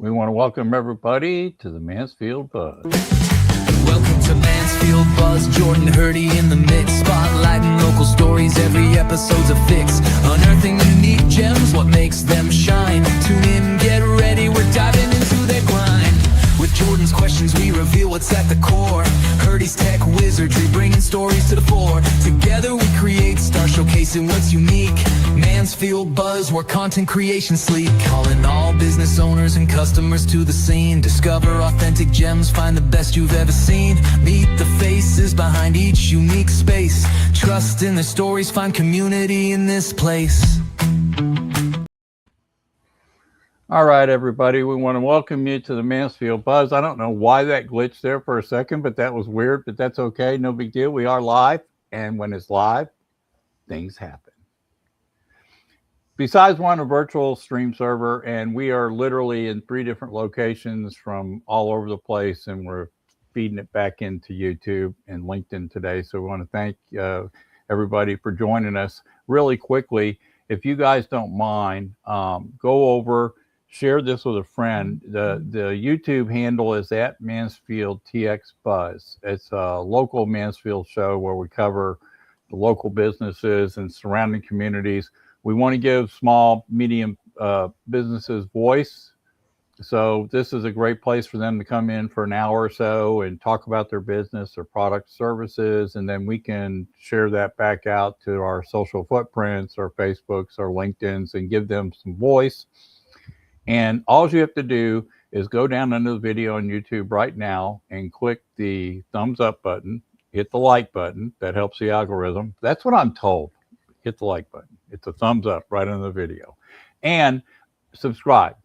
We want to welcome everybody to the Mansfield Buzz. Welcome to Mansfield Buzz, Jordan Hurdy in the mix, spotlighting local stories, every episode's a fix, unearthing unique gems, what makes them shine. Tune in, get ready, we're diving into their grind. With Jordan's questions, we reveal what's at the core. Hurdy's tech wizardry, bringing stories to the fore. Together we create, start showcasing what's unique. Mansfield Buzz, where content creation sleep. Calling all business owners and customers to the scene. Discover authentic gems, find the best you've ever seen. Meet the faces behind each unique space. Trust in their stories, find community in this place. All right, everybody, we want to welcome you to the Mansfield Buzz. I don't know why that glitched there for a second, but that was weird, but that's okay. No big deal. We are live, and when it's live, things happen. Besides, we're on a virtual stream server, and we are literally in 3 different locations from all over the place, and we're feeding it back into YouTube and LinkedIn today. So we want to thank everybody for joining us. Really quickly, if you guys don't mind, go over, share this with a friend. The YouTube handle is at Mansfield TX Buzz. It's a local Mansfield show where we cover the local businesses and surrounding communities. We want to give small, medium businesses voice. So this is a great place for them to come in for an hour or so and talk about their business, their products, services, and then we can share that back out to our social footprints, our Facebooks, our LinkedIns, and give them some voice. And all you have to do is go down under the video on YouTube right now and click the thumbs up button, hit the like button. That helps the algorithm. That's what I'm told. Hit the like button. It's a thumbs up right on the video. And subscribe.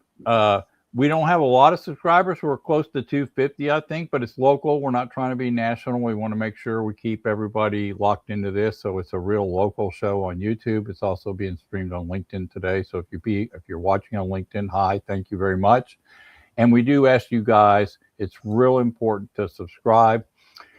We don't have a lot of subscribers. We're close to 250, I think, but it's local. We're not trying to be national. We want to make sure we keep everybody locked into this. So it's a real local show on YouTube. It's also being streamed on LinkedIn today. So if you're watching on LinkedIn, hi, thank you very much. And we do ask you guys, it's real important to subscribe.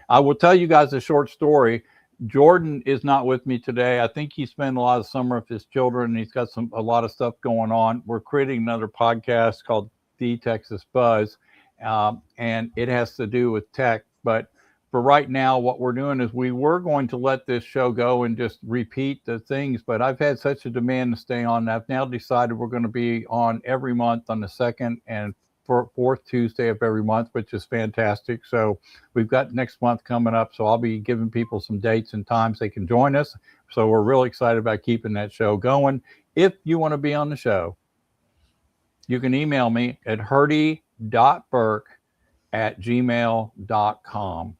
I will tell you guys a short story. Jordan is not with me today. I think he spent a lot of summer with his children, and he's got a lot of stuff going on. We're creating another podcast called The Texas Buzz, and it has to do with tech. But for right now, what we're doing is we were going to let this show go and just repeat the things, but I've had such a demand to stay on. I've now decided we're going to be on every month on the 2nd and 4th Tuesday of every month, which is fantastic. So we've got next month coming up. So I'll be giving people some dates and times they can join us. So we're really excited about keeping that show going. If you want to be on the show, you can email me at hurdy.burke@gmail.com.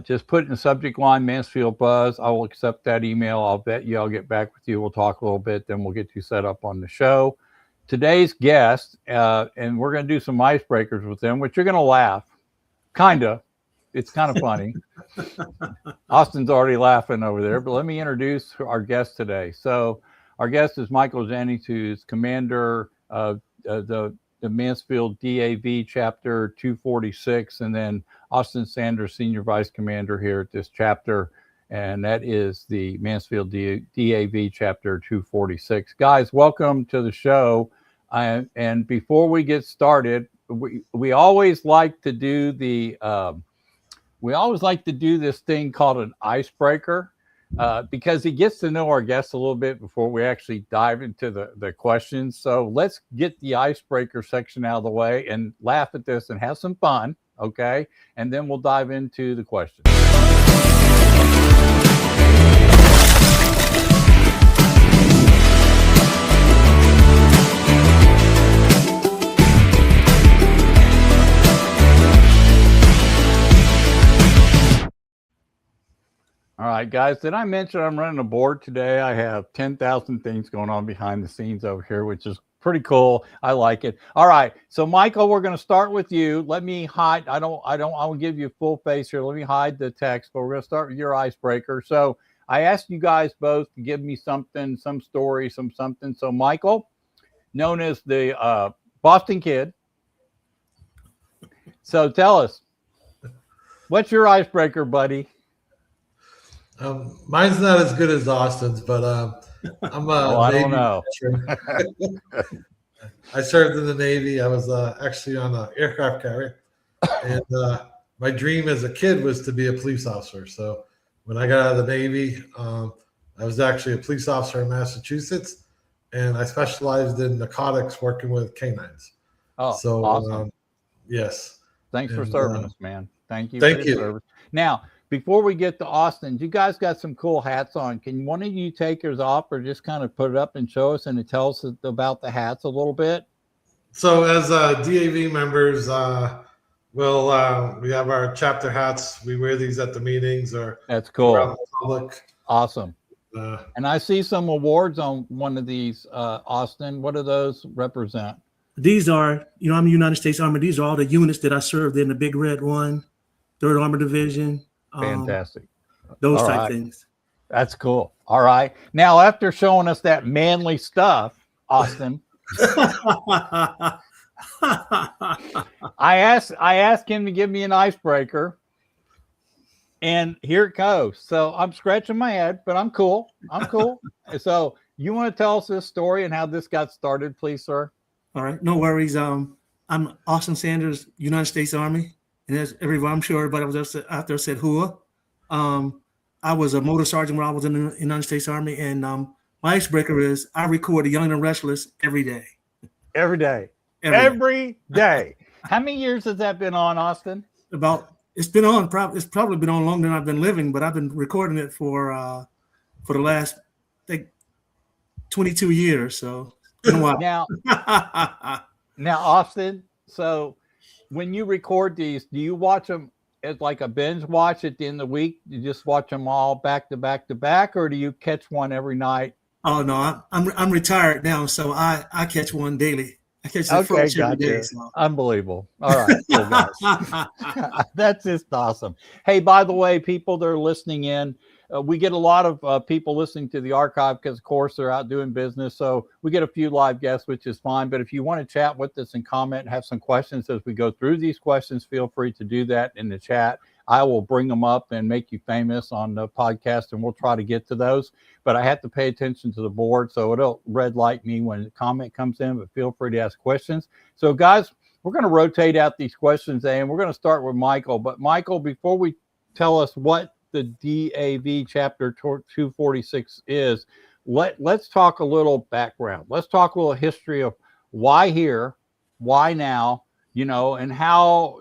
Just put in the subject line Mansfield Buzz. I will accept that email. I'll bet you I'll get back with you. We'll talk a little bit, then we'll get you set up on the show. Today's guest, and we're going to do some icebreakers with them, which you're going to laugh. Kind of. It's kind of funny. Austin's already laughing over there, but let me introduce our guest today. So our guest is Michael Jennings, who's commander of the Mansfield DAV Chapter 246, and then Austin Sanders, Senior Vice Commander here at this chapter, and that is the Mansfield DAV Chapter 246. Guys, welcome to the show. And before we get started, we always like to do this thing called an icebreaker. Because he gets to know our guests a little bit before we actually dive into the questions. So let's get the icebreaker section out of the way and laugh at this and have some fun, okay? And then we'll dive into the questions. All right, guys, did I mention I'm running a board today? I have 10,000 things going on behind the scenes over here, which is pretty cool. I like it. All right, so Michael, we're going to start with you. Let me hide. I will give you a full face here. Let me hide the text, but we're going to start with your icebreaker. So I asked you guys both to give me something, some story, something. So Michael, known as the Boston Kid. So tell us, what's your icebreaker, buddy? Mine's not as good as Austin's, but I'm I don't know. I served in the Navy. I was actually on an aircraft carrier, and my dream as a kid was to be a police officer. So when I got out of the Navy, I was actually a police officer in Massachusetts, and I specialized in narcotics, working with canines. Oh, So awesome. yes. Thanks for serving us, man. Thank you. Thank for you. Service. Now, before we get to Austin, you guys got some cool hats on. Can one of you take yours off or just kind of put it up and show us and tell us about the hats a little bit? So as DAV members, we have our chapter hats. We wear these at the meetings or that's cool. Around the public. Awesome. And I see some awards on one of these, Austin. What do those represent? These are, I'm the United States Army. These are all the units that I served in, the Big Red One, 3rd Armored Division. Fantastic. Those all type things. That's cool. All right. Now, after showing us that manly stuff, Austin, I asked him to give me an icebreaker, and here it goes. So I'm scratching my head, but I'm cool. So you want to tell us this story and how this got started, please, sir? All right, no worries. I'm Austin Sanders, United States Army, and as everyone, I'm sure everybody was out there said "hua." I was a motor sergeant when I was in the United States Army, and my icebreaker is I record the Young and Restless every day. Every day. Every day. How many years has that been on, Austin? It's been on. It's probably been on longer than I've been living, but I've been recording it for the last, I think, 22 years. So. Now, Austin, so when you record these, do you watch them as like a binge watch at the end of the week? You just watch them all back to back to back, or do you catch one every night? Oh no, I'm retired now, so I catch one daily. I catch the first every day. So. Unbelievable. All right, cool, guys. That's just awesome. Hey, by the way, people that are listening in, we get a lot of people listening to the archive because, of course, they're out doing business. So we get a few live guests, which is fine. But if you want to chat with us and comment and have some questions as we go through these questions, feel free to do that in the chat. I will bring them up and make you famous on the podcast, and we'll try to get to those. But I have to pay attention to the board, so it'll red light me when the comment comes in. But feel free to ask questions. So, guys, we're going to rotate out these questions, and we're going to start with Michael. But, Michael, before we tell us what the DAV Chapter 246 is, let's talk a little background. Let's talk a little history of why here, why now, and how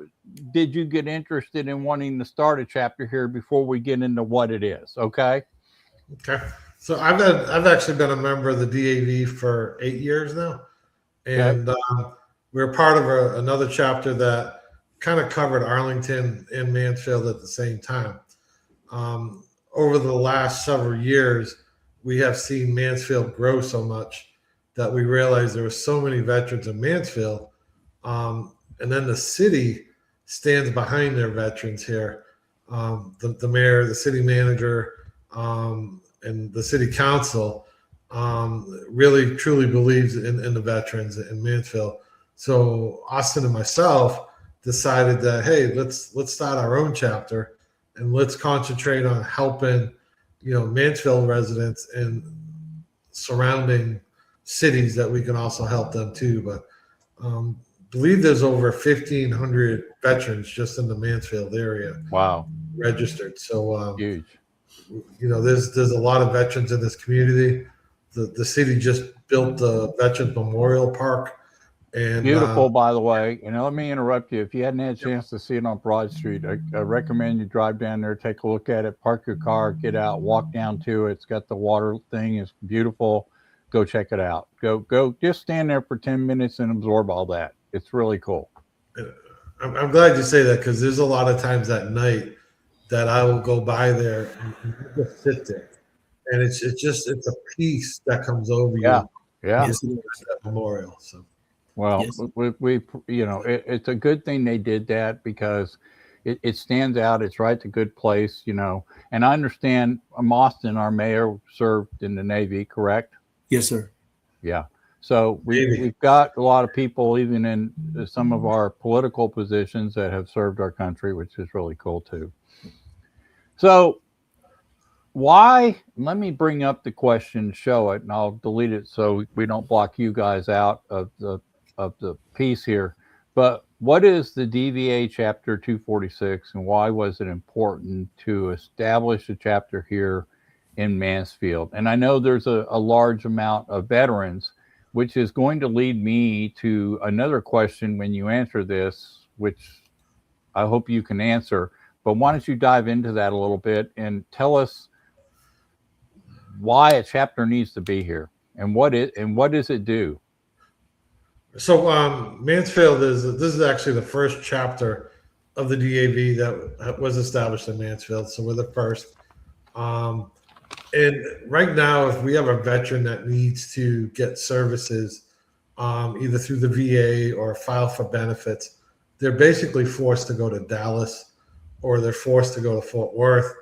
did you get interested in wanting to start a chapter here before we get into what it is? Okay. So I've actually been a member of the DAV for 8 years now, and we're part of another chapter that kind of covered Arlington and Mansfield at the same time. Over the last several years, we have seen Mansfield grow so much that we realized there were so many veterans in Mansfield, and then the city stands behind their veterans here. The mayor, the city manager, and the city council really truly believes in the veterans in Mansfield. So Austin and myself decided that, hey, let's start our own chapter and let's concentrate on helping, Mansfield residents and surrounding cities that we can also help them too. But believe there's over 1,500 veterans just in the Mansfield area. Wow. Registered. So huge. There's a lot of veterans in this community. The city just built the Veterans Memorial Park. And beautiful, by the way. Let me interrupt you. If you hadn't had a chance to see it on Broad Street, I recommend you drive down there, take a look at it, park your car, get out, walk down to it. It's got the water thing. It's beautiful. Go check it out. Go. Just stand there for 10 minutes and absorb all that. It's really cool. I'm glad you say that, because there's a lot of times at night that I will go by there and just sit there, and it's a peace that comes over you. Yeah. That memorial. So. Well, yes. It's a good thing they did that, because it stands out. It's right to good place, and I understand Austin, our mayor, served in the Navy, correct? Yes, sir. Yeah. So we've got a lot of people, even in some of our political positions, that have served our country, which is really cool too. So why, let me bring up the question, show it, and I'll delete it so we don't block you guys out of the piece here. But what is the DVA Chapter 246, and why was it important to establish a chapter here in Mansfield? And I know there's a large amount of veterans, which is going to lead me to another question when you answer this, which I hope you can answer. But why don't you dive into that a little bit and tell us why a chapter needs to be here, and what does it do? So Mansfield this is actually the first chapter of the DAV that was established in Mansfield. So we're the first. And right now, if we have a veteran that needs to get services, either through the VA or file for benefits, they're basically forced to go to Dallas, or they're forced to go to Fort Worth,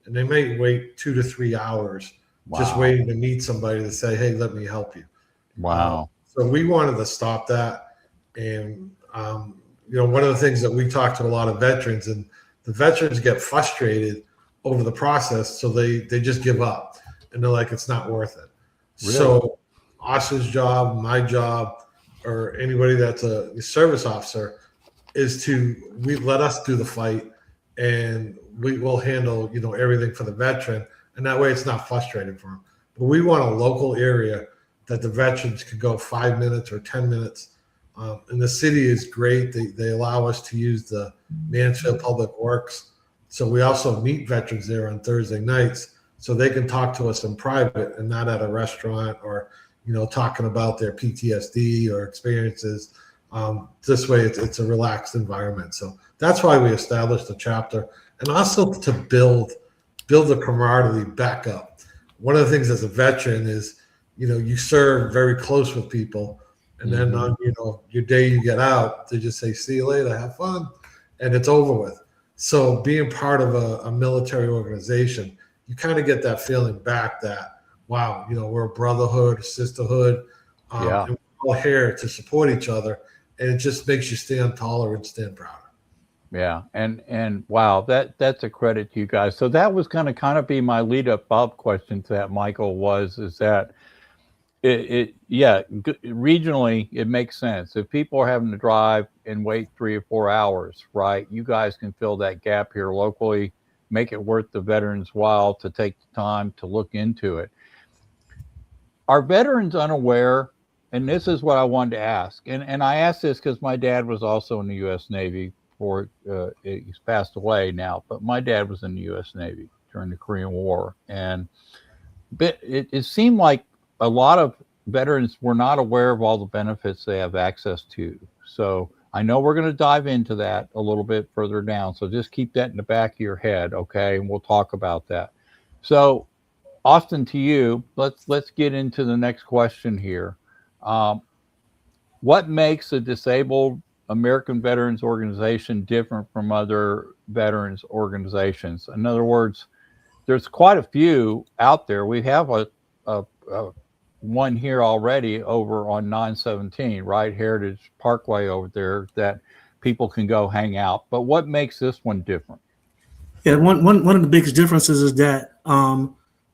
and they may wait 2 to 3 hours just waiting to meet somebody to say, hey, let me help you. Wow. So we wanted to stop that. And, one of the things that we talk to a lot of veterans, and the veterans get frustrated over the process. So they just give up, and they're like, it's not worth it. Really? So Austin's job, my job, or anybody that's a service officer is we let us do the fight, and we will handle, everything for the veteran. And that way it's not frustrating for them. But we want a local area that the veterans could go 5 minutes or 10 minutes. And the city is great. They allow us to use the Mansfield Public Works. So we also meet veterans there on Thursday nights, so they can talk to us in private and not at a restaurant or, talking about their PTSD or experiences. This way it's a relaxed environment. So that's why we established the chapter, and also to build the camaraderie back up. One of the things as a veteran is, you serve very close with people, and then on, your day you get out, they just say, see you later, have fun, and it's over with. So being part of a military organization, you kind of get that feeling back that, wow, we're a brotherhood, a sisterhood, and we're all here to support each other, and it just makes you stand taller and stand prouder. Yeah, and wow, that's a credit to you guys. So that was going to kind of be my lead up Bob question to that, Michael, is that regionally it makes sense. If people are having to drive and wait 3 or 4 hours, right, you guys can fill that gap here locally, make it worth the veterans' while to take the time to look into it. Are veterans unaware? And this is what I wanted to ask, and I asked this because my dad was also in the U.S. Navy. He's passed away now, but my dad was in the U.S. Navy during the Korean War, and it seemed like a lot of veterans were not aware of all the benefits they have access to. So I know we're going to dive into that a little bit further down, so just keep that in the back of your head, okay? And we'll talk about that. So Austin, to you, let's get into the next question here. What makes a disabled American Veterans Organization different from other veterans organizations? In other words, there's quite a few out there. We have a one here already over on 917, right? Heritage Parkway over there that people can go hang out. But what makes this one different? Yeah, one of the biggest differences is that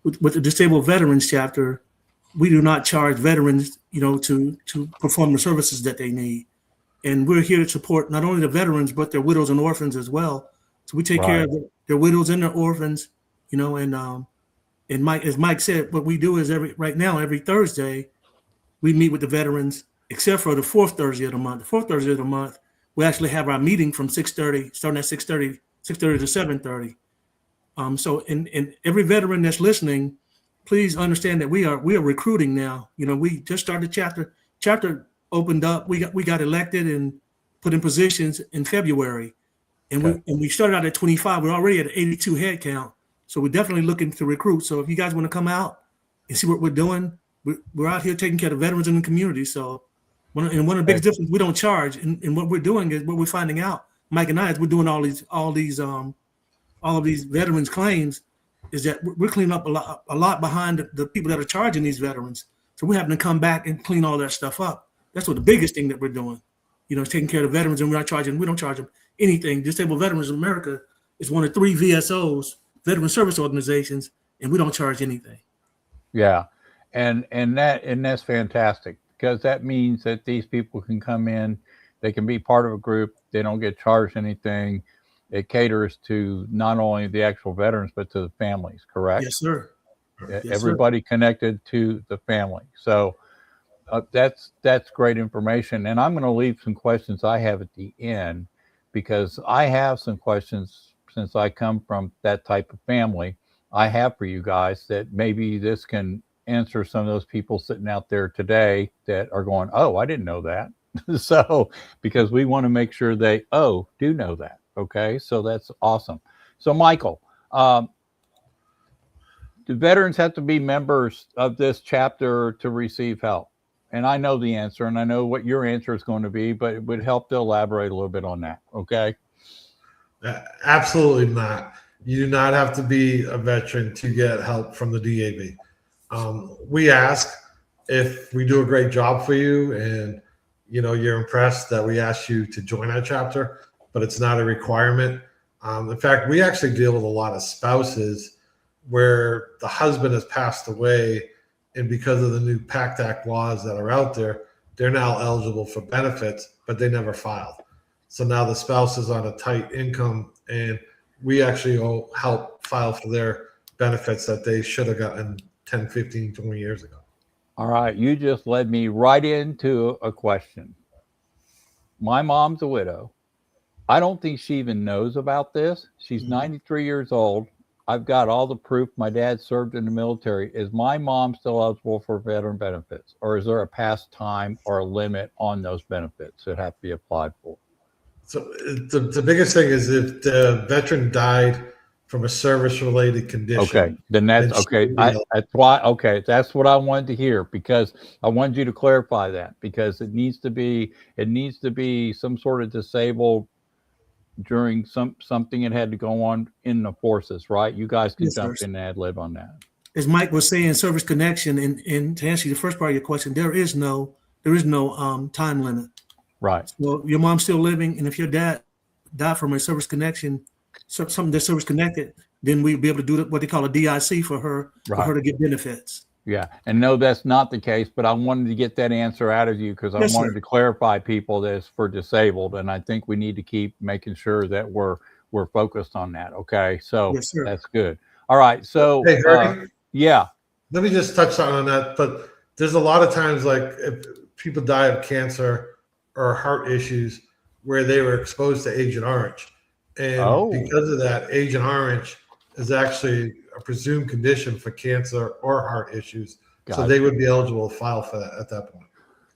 with the Disabled Veterans Chapter, we do not charge veterans, to perform the services that they need. And we're here to support not only the veterans, but their widows and orphans as well. So we take care of their widows and their orphans, and Mike, as Mike said, what we do is every Thursday, we meet with the veterans, except for the fourth Thursday of the month. The fourth Thursday of the month, we actually have our meeting from 6:30, starting at 6:30 to 7:30. So in every veteran that's listening, please understand that we are recruiting now. We just started chapter opened up. We got elected and put in positions in February, and we started out at 25. We're already at 82 head count, so we're definitely looking to recruit. So if you guys want to come out and see what we're doing, we're out here taking care of veterans in the community. So one of the biggest differences, we don't charge, and what we're doing is what we're finding out, Mike and I, as we're doing all of these veterans claims, is that we're cleaning up a lot behind the people that are charging these veterans. So we're having to come back and clean all that stuff up. That's what the biggest thing that we're doing, taking care of the veterans, and we don't charge them anything. Disabled Veterans of America is one of 3 VSOs, veteran service organizations, and we don't charge anything. Yeah. And that's fantastic, because that means that these people can come in, they can be part of a group, they don't get charged anything. It caters to not only the actual veterans, but to the families, correct? Yes, sir. Everybody connected to the family. So that's great information. And I'm going to leave some questions I have at the end, because I have some questions, since I come from that type of family, I have for you guys, that maybe this can answer some of those people sitting out there today that are going, oh, I didn't know that. So, because we want to make sure they, do know that. Okay. So that's awesome. So Michael, do veterans have to be members of this chapter to receive help? And I know the answer, and I know what your answer is going to be, but it would help to elaborate a little bit on that. Okay. Absolutely not. You do not have to be a veteran to get help from the DAV. We ask if we do a great job for you and you're impressed, that we ask you to join our chapter, but it's not a requirement. In fact, we actually deal with a lot of spouses where the husband has passed away, and because of the new PACT Act laws that are out there, they're now eligible for benefits, but they never filed. So now the spouse is on a tight income, and we actually help file for their benefits that they should have gotten 10, 15, 20 years ago. All right. You just led me right into a question. My mom's a widow. I don't think she even knows about this. She's 93 years old. I've got all the proof. My dad served in the military. Is my mom still eligible for veteran benefits, or is there a past time or a limit on those benefits that have to be applied for? So the biggest thing is if the veteran died from a service-related condition. Okay, then that's okay. That's why. Okay, that's what I wanted to hear, because I wanted you to clarify that, because it needs to be some sort of disabled during something that had to go on in the forces, right? You guys can jump in and ad lib on that. As Mike was saying, service connection, and to answer the first part of your question, there is no time limit. Right. So your mom's still living, and if your dad died from a service connection, something that's service connected, then we'd be able to do what they call a DIC for her, for her to get benefits. Yeah, and no, that's not the case, but I wanted to get that answer out of you, because I wanted to clarify people that it's for disabled, and I think we need to keep making sure that we're focused on that. Okay, so that's good. All right, so hey, yeah, let me just touch on that. But there's a lot of times, like if people die of cancer or heart issues where they were exposed to Agent Orange, and because of that, Agent Orange is actually a presumed condition for cancer or heart issues. So they would be eligible to file for that at that point.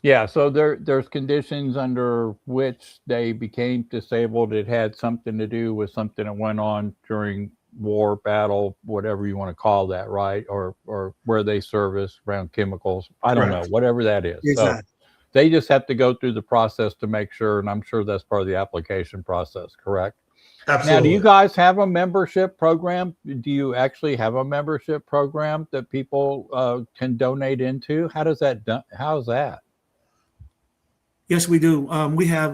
Yeah, so there's conditions under which they became disabled. It had something to do with something that went on during war, battle, whatever you want to call that, right? Or where they service around chemicals. I don't know, whatever that is. Exactly. So they just have to go through the process to make sure, and I'm sure that's part of the application process, correct? Absolutely. Now, do you guys have a membership program? Do you actually have a membership program that people can donate into? How does that done? How's that? Yes, we do. We have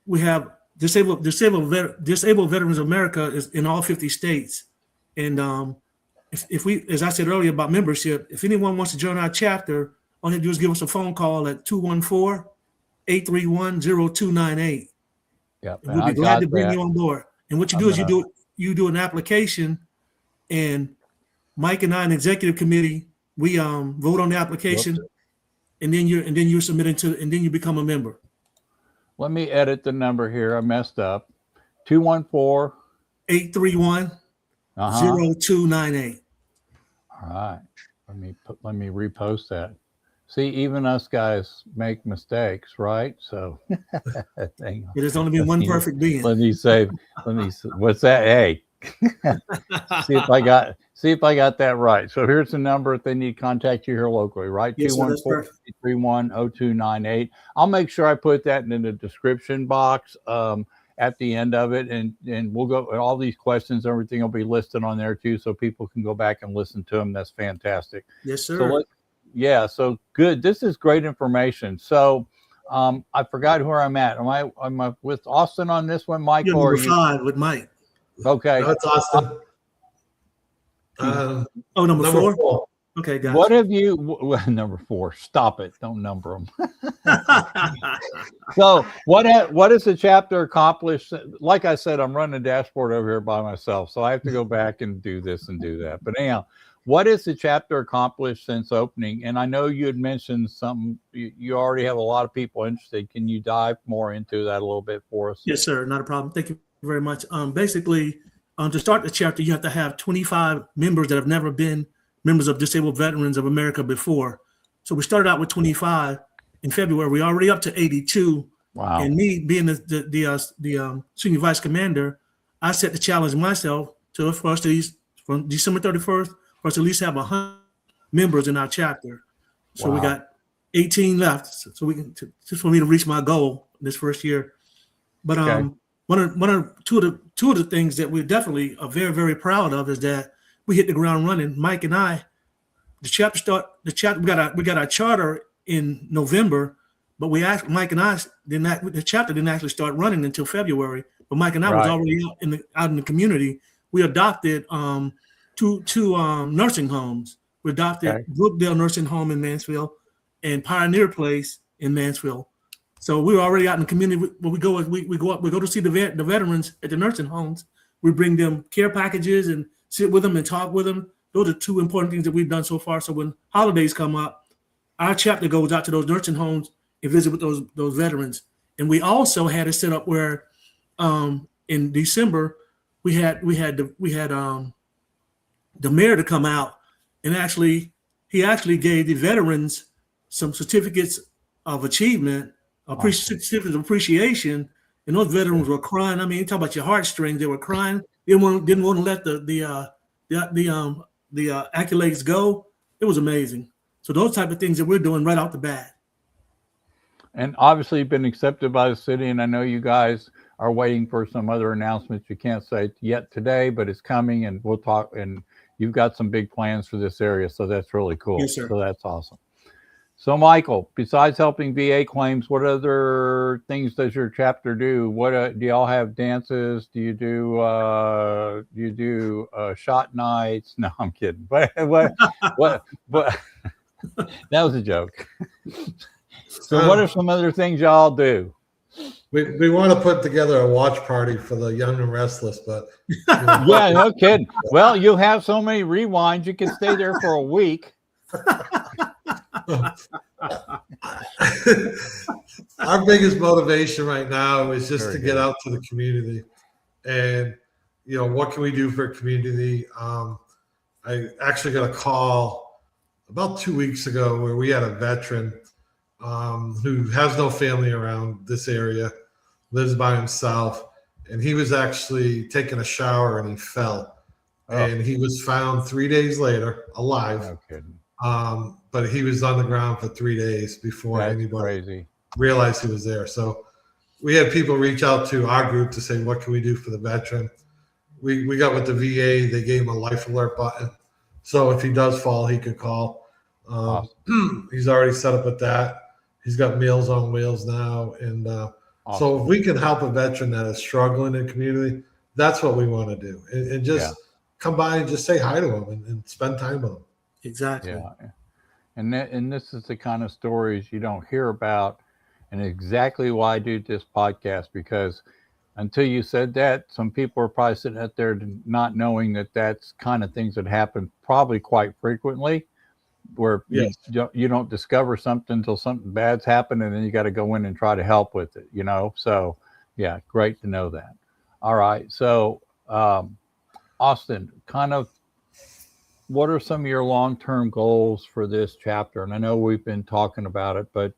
we have Disabled Veterans of America is in all 50 states. And if we, as I said earlier about membership, if anyone wants to join our chapter, all you have to do is give us a phone call at 214-831-0298. Yeah, we'll be glad to bring you on board. And what you do is you do an application, and Mike and I, an executive committee, we vote on the application, and then you're submitting to, and then you become a member. Let me edit the number here. I messed up. 214-831-0298. All right. Let me repost that. See, even us guys make mistakes, right? So there's only been one perfect being. Let me what's that? Hey, see if I got that right. So here's the number if they need to contact you here locally, right? 214-831-0298. I'll make sure I put that in the description box at the end of it, and we'll go, all these questions, everything will be listed on there too, so people can go back and listen to them. That's fantastic. Yes, sir. So so good. This is great information. So I forgot where I'm at. Am I with Austin on this one, Mike? You're number 5 with Mike. Okay. No, it's Austin. Number four? four. Okay, gotcha. What have you, number 4, stop it. Don't number them. So what has the chapter accomplished? Like I said, I'm running a dashboard over here by myself, so I have to go back and do this and do that. But anyhow, what has the chapter accomplished since opening? And I know you had mentioned something, you already have a lot of people interested. Can you dive more into that a little bit for us? Yes, sir. Not a problem. Thank you very much. Basically, to start the chapter, you have to have 25 members that have never been members of Disabled Veterans of America before. So we started out with 25 in February. We're already up to 82. Wow. And me being the senior vice commander, I set the challenge myself for us to least, from December 31st, for us to at least have 100 members in our chapter. So we got 18 left. So we can, just for me to reach my goal this first year. But two of the things that we definitely are very, very proud of is that we hit the ground running. Mike and I, we got our charter in November, but Mike and I the chapter didn't actually start running until February. But Mike and I was already out in the community. We adopted two nursing homes. We adopted Brookdale Nursing Home in Mansfield and Pioneer Place in Mansfield. So we were already out in the community. When we go to see the veterans at the nursing homes. We bring them care packages and sit with them and talk with them. Those are two important things that we've done so far. So when holidays come up, our chapter goes out to those nursing homes and visit with those veterans. And we also had it set up where in December we had the mayor to come out and he actually gave the veterans some certificates of achievement, certificates of appreciation, and those veterans were crying. I mean, you talk about your heartstrings; they were crying. They didn't want to let the accolades go. It was amazing. So those type of things that we're doing right off the bat. And obviously you've been accepted by the city, and I know you guys are waiting for some other announcements you can't say yet today, but it's coming, and we'll talk. And you've got some big plans for this area, so that's really cool. Yes, sir. So that's awesome. So Michael, besides helping VA claims, what other things does your chapter do? What do y'all have dances? Do you do shot nights? No, I'm kidding. What that was a joke. So what are some other things y'all do? We want to put together a watch party for the young and restless, but yeah, no kidding. Well, you have so many rewinds, you can stay there for a week. Our biggest motivation right now is just to get out to the community, and what can we do for a community? I actually got a call about 2 weeks ago where we had a veteran who has no family around this area, lives by himself, and he was actually taking a shower and he fell, and he was found 3 days later alive. No kidding. But he was on the ground for 3 days before anybody realized he was there. So we had people reach out to our group to say, what can we do for the veteran? We got with the VA. They gave him a life alert button. So if he does fall, he could call. Awesome. He's already set up with that. He's got Meals on Wheels now. And awesome. So if we can help a veteran that is struggling in the community, that's what we want to do. And just come by and just say hi to him and spend time with him. Exactly. Yeah. And this is the kind of stories you don't hear about, and exactly why I do this podcast, because until you said that, some people are probably sitting out there not knowing that that's kind of things that happen probably quite frequently, where you don't discover something until something bad's happened, and then you got to go in and try to help with it, So yeah, great to know that. All right. So Austin, kind of, what are some of your long-term goals for this chapter? And I know we've been talking about it, but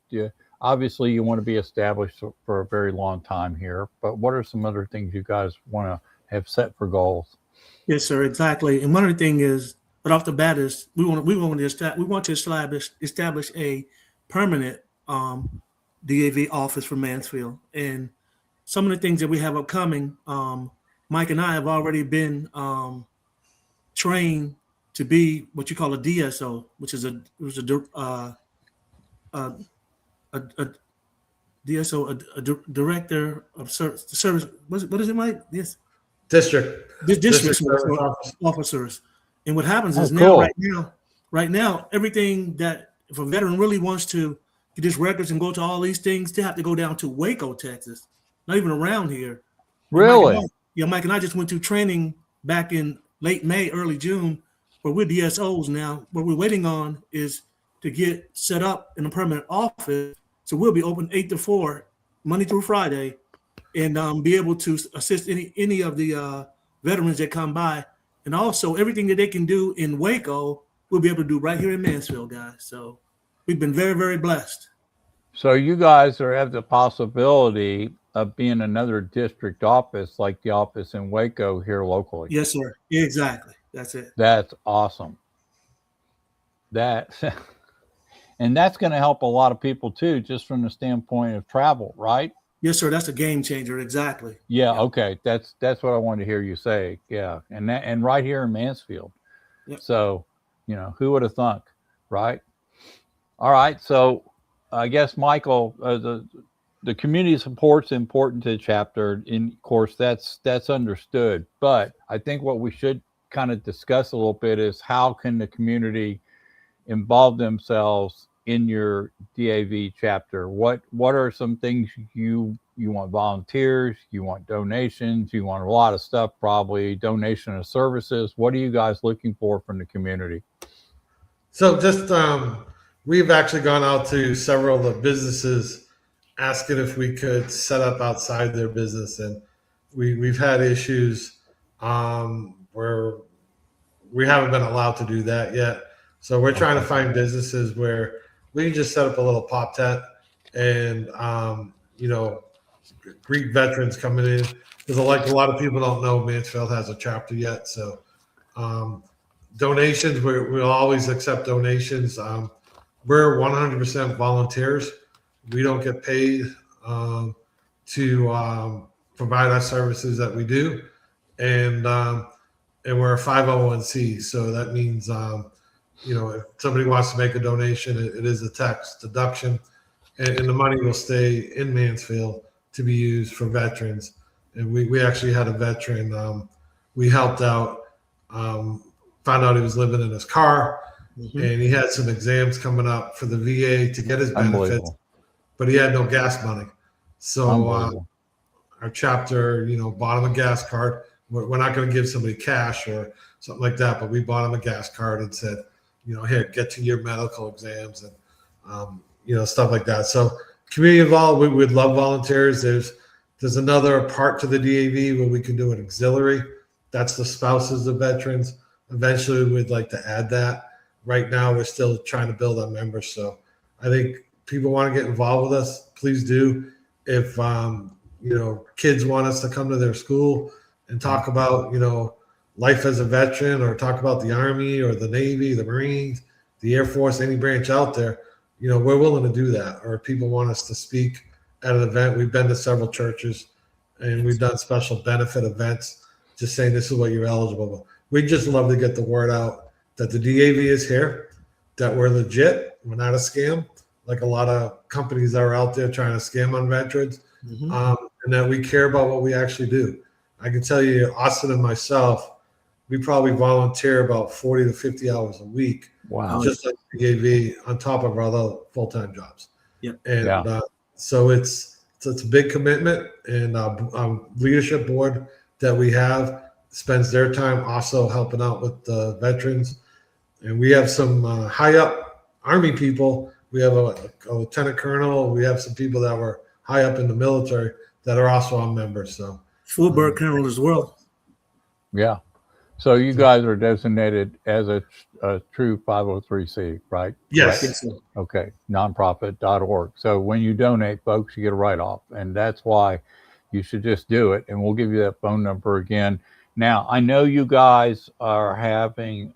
obviously you want to be established for a very long time here. But what are some other things you guys want to have set for goals? Yes, sir, exactly. And one of the things is, right off the bat, is we want to establish a permanent DAV office for Mansfield. And some of the things that we have upcoming, Mike and I have already been trained to be what you call a DSO, which is a director of service. What is it, Mike? Yes. District District officers. And what happens is cool. right now, everything that if a veteran really wants to get his records and go to all these things, they have to go down to Waco, Texas, not even around here. Really? Mike and I just went to training back in late May, early June, where we're DSOs now. What we're waiting on is to get set up in a permanent office. So we'll be open 8 to 4, Monday through Friday, and be able to assist any of the veterans that come by. And also everything that they can do in Waco, we'll be able to do right here in Mansfield, guys. So we've been very, very blessed. So you guys have the possibility of being another district office like the office in Waco here locally. Yes, sir. Exactly. That's it. That's awesome. And that's going to help a lot of people too, just from the standpoint of travel, right? Yes, sir. That's a game changer. Exactly. Yeah. Okay. That's what I wanted to hear you say. Yeah. And right here in Mansfield. Yep. So, who would have thunk, right? All right. So I guess, Michael, the community support's important to the chapter. Of course, that's understood. But I think what we should kind of discuss a little bit is how can the community involve themselves in your DAV chapter? What are some things you want? Volunteers, you want donations, you want a lot of stuff, probably donation of services. What are you guys looking for from the community? So just we've actually gone out to several of the businesses asking if we could set up outside their business, and we've had issues where we haven't been allowed to do that yet. So we're trying to find businesses where we can just set up a little pop tent and, greet veterans coming in. Because like a lot of people don't know, Mansfield has a chapter yet. So donations, we'll always accept donations. We're 100% volunteers. We don't get paid to provide our services that we do. And we're a 501c. So that means if somebody wants to make a donation, it is a tax deduction, and the money will stay in Mansfield to be used for veterans. And we actually had a veteran we helped out, found out he was living in his car, and he had some exams coming up for the VA to get his benefits, but he had no gas money. So our chapter, bought him a gas card. We're not going to give somebody cash or something like that, but we bought him a gas card and said, here, get to your medical exams and, stuff like that. So community involved, we would love volunteers. There's another part to the DAV where we can do an auxiliary. That's the spouses of veterans. Eventually we'd like to add that. Right now we're still trying to build our members. So I think people want to get involved with us, please do. If, kids want us to come to their school and talk about, life as a veteran, or talk about the Army or the Navy, the Marines, the Air Force, any branch out there, we're willing to do that. Or if people want us to speak at an event, we've been to several churches and we've done special benefit events, just saying this is what you're eligible for. We just love to get the word out that the DAV is here, that we're legit, we're not a scam, like a lot of companies that are out there trying to scam on veterans, and that we care about what we actually do. I can tell you, Austin and myself, we probably volunteer about 40 to 50 hours a week. Wow. Just like DAV on top of our other full-time jobs. Yep. And so it's a big commitment, and leadership board that we have spends their time also helping out with the veterans. And we have some high up Army people. We have a lieutenant colonel. We have some people that were high up in the military that are also our members. So Full bird colonel as well. Yeah. So you guys are designated as a true 503c, right? yes. Right? Okay. Nonprofit.org. So when you donate, folks, you get a write-off, and that's why you should just do it. And we'll give you that phone number again. Now, I know you guys are having,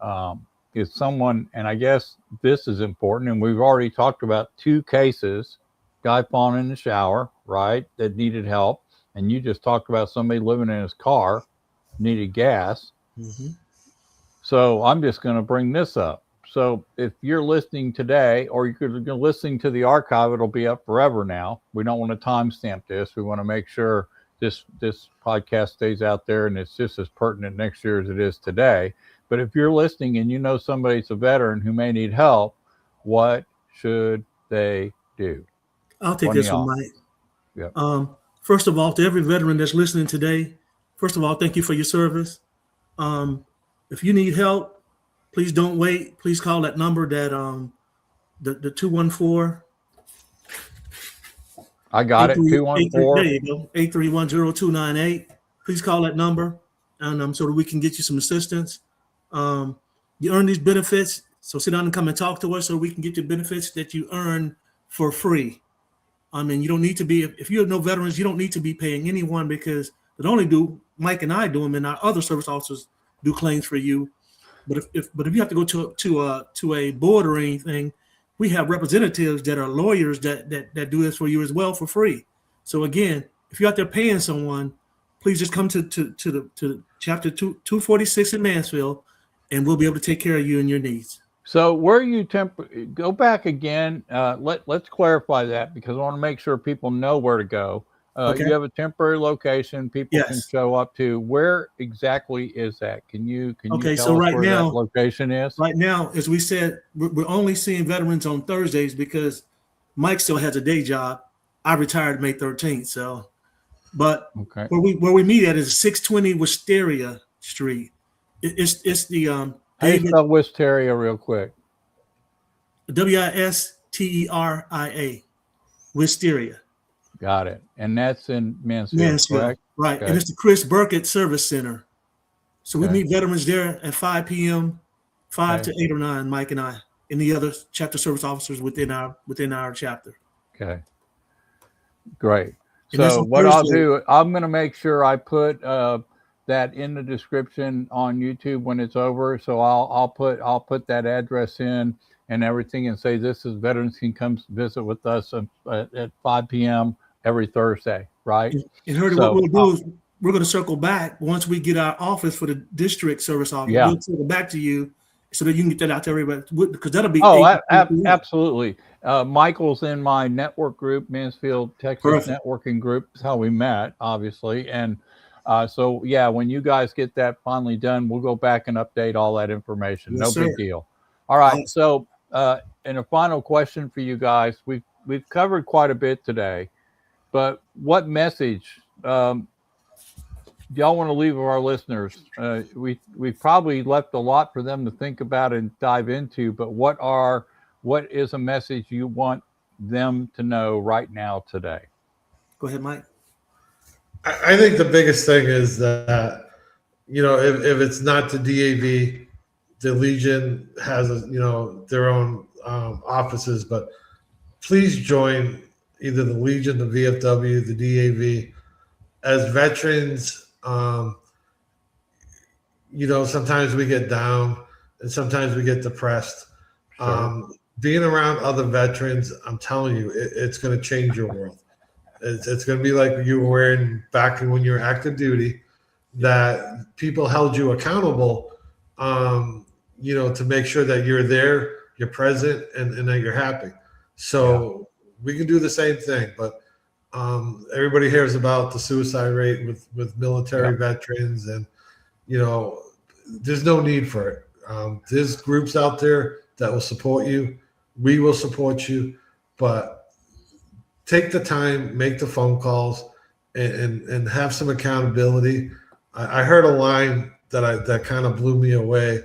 is someone, and I guess this is important, and we've already talked about 2 cases, guy falling in the shower, right, that needed help. And you just talked about somebody living in his car, needed gas. So I'm just going to bring this up. So if you're listening today, or you're listening to the archive, it'll be up forever now. We don't want to timestamp this. We want to make sure this podcast stays out there and it's just as pertinent next year as it is today. But if you're listening and you know somebody's a veteran who may need help, what should they do? I'll take this one, Mike. Yeah. First of all, to every veteran that's listening today, first of all, thank you for your service. If you need help, please don't wait. Please call that number that the 214. I got it. 214. There you go. 8310298. Please call that number, and so that we can get you some assistance. You earn these benefits, so sit down and come and talk to us, so we can get you benefits that you earn for free. I mean, you don't need to be, if you have no veterans, you don't need to be paying anyone, because not only do Mike and I do them, and our other service officers do claims for you. But if you have to go to a board or anything, we have representatives that are lawyers that do this for you as well for free. So again, if you're out there paying someone, please just come to the chapter 246 in Mansfield, and we'll be able to take care of you and your needs. So where you go back again, let's clarify that, because I want to make sure people know where to go. Okay. You have a temporary location people Yes. can show up to. Where exactly is that? Can you tell so us right where now- that location is? Right now, as we said, we're only seeing veterans on Thursdays because Mike still has a day job. I retired May 13th. So, but Okay. where we meet at is 620 Wisteria Street. It's the How do you David, spell Wisteria real quick? Wisteria, Wisteria. Got it. And that's in Mansfield, correct? Right. Okay. And it's the Chris Burkett Service Center. So we Okay. meet veterans there at 5 p.m., 5 Okay. to 8 or 9, Mike and I, and the other chapter service officers within our chapter. Okay. Great. And that's So on what I'll Thursday. do, I'm going to make sure I put that in the description on YouTube when it's over. So I'll put that address in and everything, and say this is veterans can come visit with us at 5 p.m. every Thursday, right? And heard So, what we'll do is we're going to circle back once we get our office for the district service office. Yeah. We'll circle back to you so that you can get that out to everybody, because that'll be Oh, 8 p.m. absolutely. Michael's in my network group, Mansfield, Texas Perfect. networking group. Is how we met, obviously. And so, yeah, when you guys get that finally done, we'll go back and update all that information. Yes, No big sir. deal. All right. Awesome. So, and a final question for you guys. We've covered quite a bit today, but what message do y'all want to leave with our listeners? We've probably left a lot for them to think about and dive into, but what is a message you want them to know right now today? Go ahead, Mike. I think the biggest thing is that, if it's not the DAV, the Legion has, their own offices, but please join either the Legion, the VFW, the DAV. As veterans, sometimes we get down and sometimes we get depressed. Sure. Being around other veterans, I'm telling you, it's going to change your world. It's going to be like you were wearing back when you were active duty, that people held you accountable, to make sure that you're there, you're present, and that you're happy. So we can do the same thing, but everybody hears about the suicide rate with military veterans, and there's no need for it. There's groups out there that will support you. We will support you, but take the time, make the phone calls, and have some accountability. I heard a line that kind of blew me away.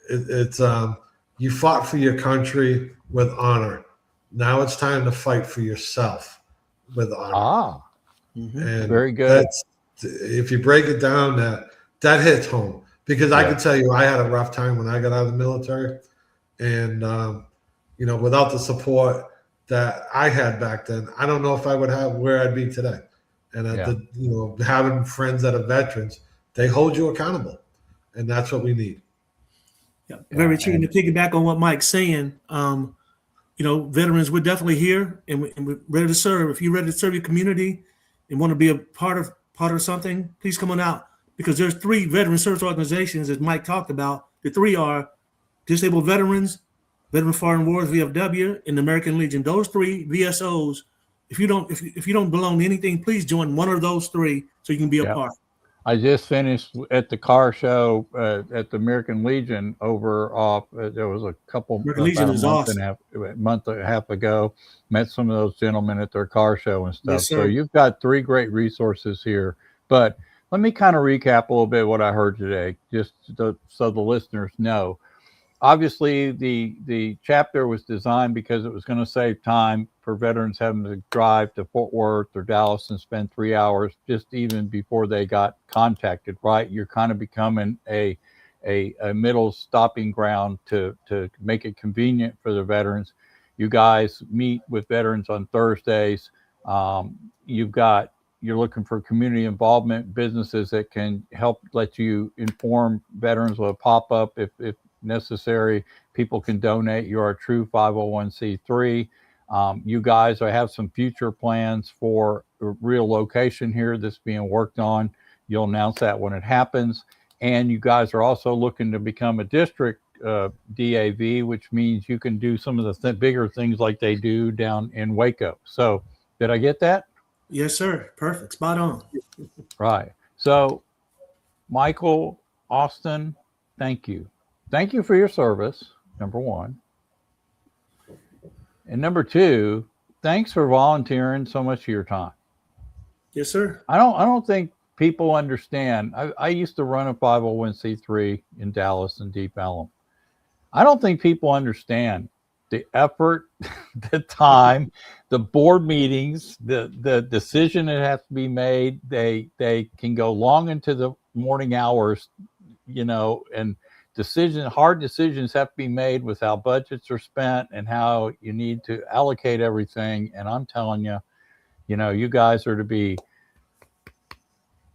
It's you fought for your country with honor. Now it's time to fight for yourself with honor. And Very good. If you break it down, that hits home, because I can tell you, I had a rough time when I got out of the military, and without the support that I had back then, I don't know if I would have where I'd be today. And having friends that are veterans, they hold you accountable, and that's what we need. Yeah, very true. And to piggyback on what Mike's saying, veterans, we're definitely here, and we're ready to serve. If you're ready to serve your community and want to be a part of something, please come on out, because there's 3 veteran service organizations, as Mike talked about. The 3 are Disabled Veterans, Veteran Foreign Wars, VFW, and the American Legion. Those 3 VSOs. If you don't belong to anything, please join one of those 3 so you can be a part. I just finished at the car show at the American Legion over off. There was a couple American Legion about is awesome. a month and a half ago. Met some of those gentlemen at their car show and stuff. Yes, So sir. you've got 3 great resources here. But let me kind of recap a little bit what I heard today, just so the listeners know. Obviously, the chapter was designed because it was going to save time for veterans having to drive to Fort Worth or Dallas and spend 3 hours just even before they got contacted, right? You're kind of becoming a middle stopping ground to make it convenient for the veterans. You guys meet with veterans on Thursdays. You're looking for community involvement, businesses that can help let you inform veterans with a pop-up if necessary. People can donate. You're a true 501c3. You guys have some future plans for a real location here that's being worked on. You'll announce that when it happens. And you guys are also looking to become a district DAV, which means you can do some of the bigger things like they do down in Waco. So did I get that? Yes, sir. Perfect. Spot on. Right. So Michael, Austin, thank you. Thank you for your service, number one. And number two, thanks for volunteering so much of your time. Yes, sir. I don't think people understand. I used to run a 501c3 in Dallas and Deep Ellum. I don't think people understand the effort, the time, the board meetings, the decision that has to be made. They can go long into the morning hours, and hard decisions have to be made with how budgets are spent and how you need to allocate everything. And I'm telling you, you guys are to be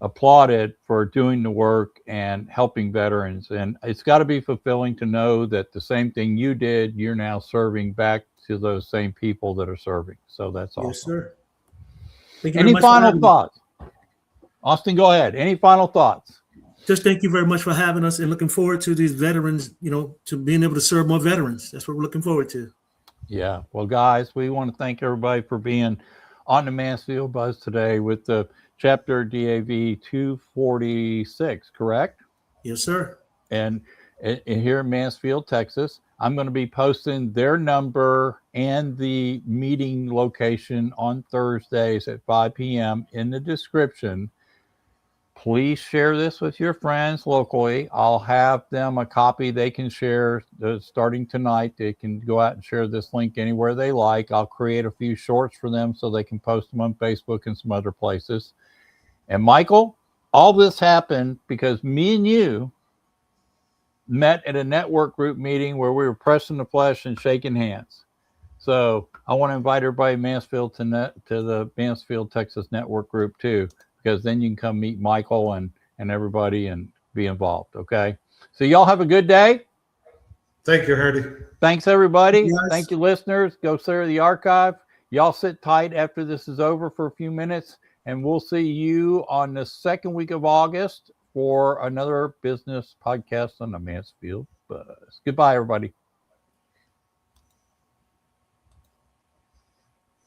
applauded for doing the work and helping veterans. And it's got to be fulfilling to know that the same thing you did, you're now serving back to those same people that are serving. So that's awesome. Yes, sir. Thank you Any very much final thoughts? Austin, go ahead. Any final thoughts? Just thank you very much for having us and looking forward to these veterans, to being able to serve more veterans. That's what we're looking forward to. Yeah. Well, guys, we want to thank everybody for being on the Mansfield Buzz today with the Chapter DAV 246, correct? Yes, sir. And here in Mansfield, Texas, I'm going to be posting their number and the meeting location on Thursdays at 5 p.m. in the description. Please share this with your friends locally. I'll have them a copy they can share starting tonight. They can go out and share this link anywhere they like. I'll create a few shorts for them so they can post them on Facebook and some other places. And Michael, all this happened because me and you met at a network group meeting where we were pressing the flesh and shaking hands. So I want to invite everybody in Mansfield to the Mansfield, Texas network group too, because then you can come meet Michael and everybody and be involved. Okay. So y'all have a good day. Thank you, Herdy. Thanks, everybody. Yes. Thank you, listeners. Go share the archive. Y'all sit tight after this is over for a few minutes, and we'll see you on the second week of August for another business podcast on the Mansfield Buzz. Goodbye, everybody.